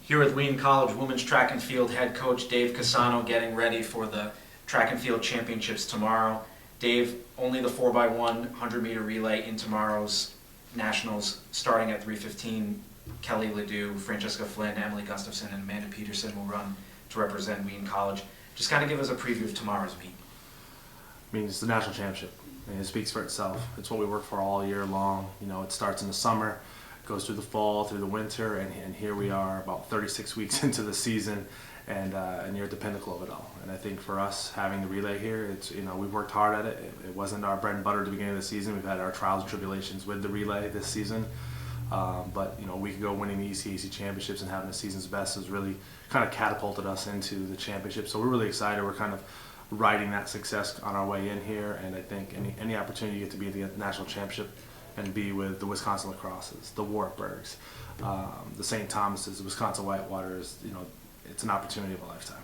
Here with Wheaton College women's track and field head coach Dave Casano getting ready for the track and field championships tomorrow. Dave, only the 4x1 100-meter relay in tomorrow's nationals starting at 3:15. Kelly Ledoux, Francesca Flynn, Emily Gustafson, and Amanda Peterson will run to represent Wheaton College. Just kind of give us a preview of tomorrow's meet. I mean, it's the national championship. I mean, it speaks for itself. It's what we work for all year long. You know, it starts in the summer, goes through the fall, through the winter, and here we are about 36 weeks into the season, and you're at the pinnacle of it all. And I think for us, having the relay here, it's, you know, we've worked hard at it. It wasn't our bread and butter at the beginning of the season. We've had our trials and tribulations with the relay this season. But, you know, a week ago winning the ECAC championships and having the season's best has really kind of catapulted us into the championship. So we're really excited. We're kind of riding that success on our way in here, and I think any opportunity you get to be at the national championship and be with the Wisconsin Lacrosses, the Wartburgs, the St. Thomases, the Wisconsin Whitewaters, you know, it's an opportunity of a lifetime.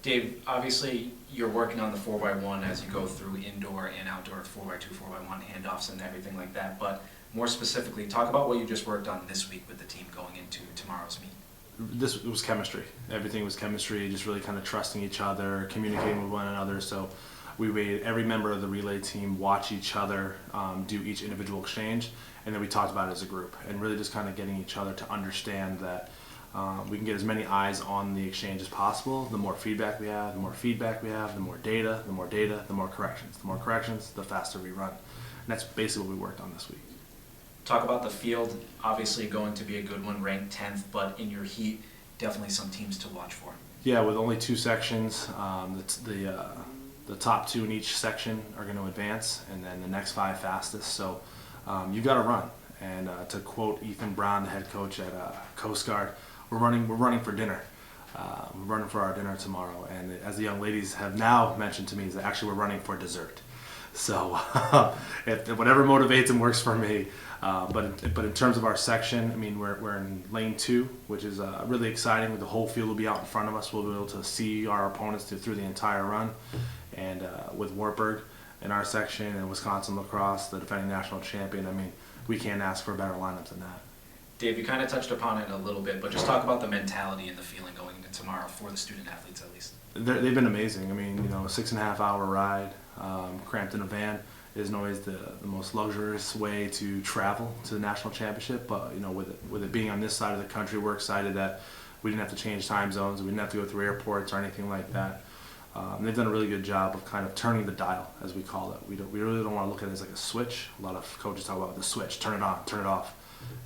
Dave, obviously you're working on the 4x1 as you go through indoor and outdoor 4x2, 4x1 handoffs and everything like that, but more specifically, talk about what you just worked on this week with the team going into tomorrow's meet. This was chemistry. Everything was chemistry, just really kind of trusting each other, communicating with one another. So we made every member of the relay team watch each other do each individual exchange, and then we talked about it as a group, and really just kind of getting each other to understand that we can get as many eyes on the exchange as possible. The more feedback we have, the more feedback we have, the more data, the more data, the more corrections. The more corrections, the faster we run. And that's basically what we worked on this week. Talk about the field, obviously going to be a good one, ranked 10th, but in your heat, definitely some teams to watch for. Yeah, with only two sections, the top two in each section are going to advance, and then the next five fastest. So you got to run. And to quote Ethan Brown, the head coach at Coast Guard, we're running for dinner. We're running for our dinner tomorrow. And as the young ladies have now mentioned to me, is that actually we're running for dessert. So if whatever motivates and works for me. But in terms of our section, I mean, we're in lane 2, which is really exciting. The whole field will be out in front of us. We'll be able to see our opponents through the entire run. And with Wartburg in our section and Wisconsin Lacrosse, the defending national champion, I mean, we can't ask for a better lineup than that. Dave, you kind of touched upon it a little bit, but just talk about the mentality and the feeling going into tomorrow for the student athletes at least. They've been amazing. I mean, you know, a 6.5-hour ride, cramped in a van, isn't always the most luxurious way to travel to the national championship, but you know, with it being on this side of the country, we're excited that we didn't have to change time zones, we didn't have to go through airports or anything like that. They've done a really good job of kind of turning the dial, as we call it. We really don't want to look at it as like a switch. A lot of coaches talk about the switch, turn it on, turn it off,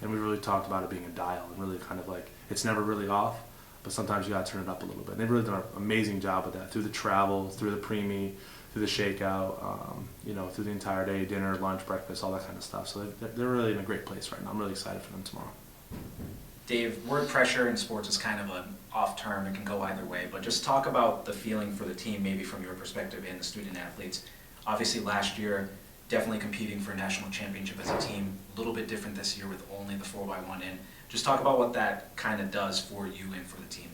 and we really talked about it being a dial, and really kind of like it's never really off, but sometimes you got to turn it up a little bit. And they've really done an amazing job with that through the travel, through the pre-meet, through the shakeout, you know, through the entire day, dinner, lunch, breakfast, all that kind of stuff. So they're really in a great place right now. I'm really excited for them tomorrow. Dave, word pressure in sports is kind of an off term. It can go either way, but just talk about the feeling for the team, maybe from your perspective and the student athletes. Obviously last year, definitely competing for a national championship as a team, a little bit different this year with only the 4x1 in. Just talk about what that kind of does for you and for the team.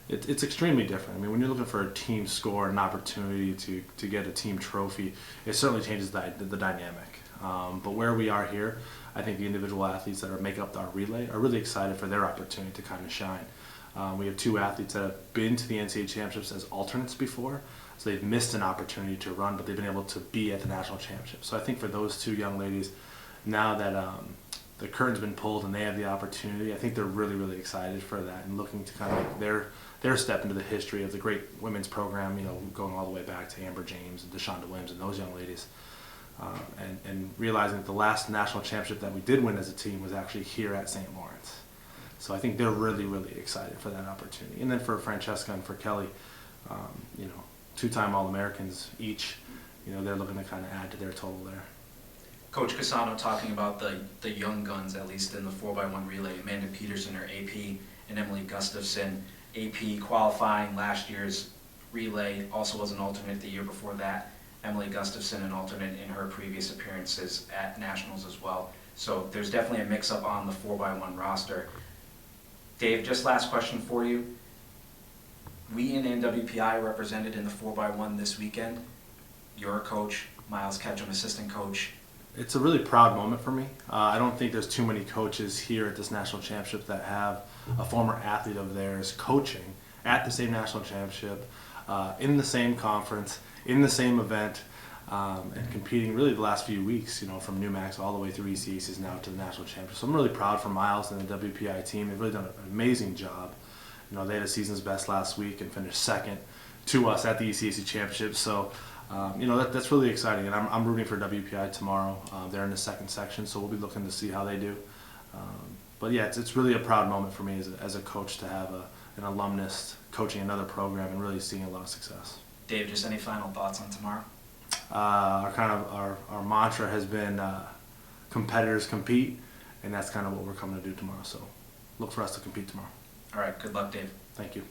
It's extremely different. I mean, when you're looking for a team score, an opportunity to get a team trophy, it certainly changes the dynamic. But where we are here, I think the individual athletes that make up our relay are really excited for their opportunity to kind of shine. We have two athletes that have been to the NCAA championships as alternates before, so they've missed an opportunity to run, but they've been able to be at the national championship. So I think for those two young ladies, now that the curtain's been pulled and they have the opportunity, I think they're really, really excited for that and looking to kind of make their step into the history of the great women's program, you know, going all the way back to Amber James and DeShonda Williams and those young ladies. And realizing that the last national championship that we did win as a team was actually here at St. Lawrence. So I think they're really, really excited for that opportunity. And then for Francesca and for Kelly, you know, 2-time All-Americans each, you know, they're looking to kind of add to their total there. Coach Casano talking about the young guns, at least in the 4x1 relay, Amanda Peterson, or AP, and Emily Gustafson. AP qualifying last year's relay, also was an alternate the year before that. Emily Gustafson, an alternate in her previous appearances at nationals as well. So there's definitely a mix-up on the 4x1 roster. Dave, just last question for you. Wheaton and WPI represented in the 4x1 this weekend. You're a coach, Miles Ketchum, assistant coach. It's a really proud moment for me. I don't think there's too many coaches here at this national championship that have a former athlete of theirs coaching at the same national championship, in the same conference, in the same event, and competing really the last few weeks, from NUMAX all the way through ECACs now to the national championship. So I'm really proud for Miles and the WPI team. They've really done an amazing job. They had a season's best last week and finished second to us at the ECAC championship. So that's really exciting, and I'm rooting for WPI tomorrow. They're in the second section, so we'll be looking to see how they do. But yeah, it's really a proud moment for me as a coach to have an alumnus coaching another program and really seeing a lot of success. Dave, just any final thoughts on tomorrow? Our mantra has been competitors compete, and that's kind of what we're coming to do tomorrow. So look for us to compete tomorrow. All right, good luck, Dave. Thank you.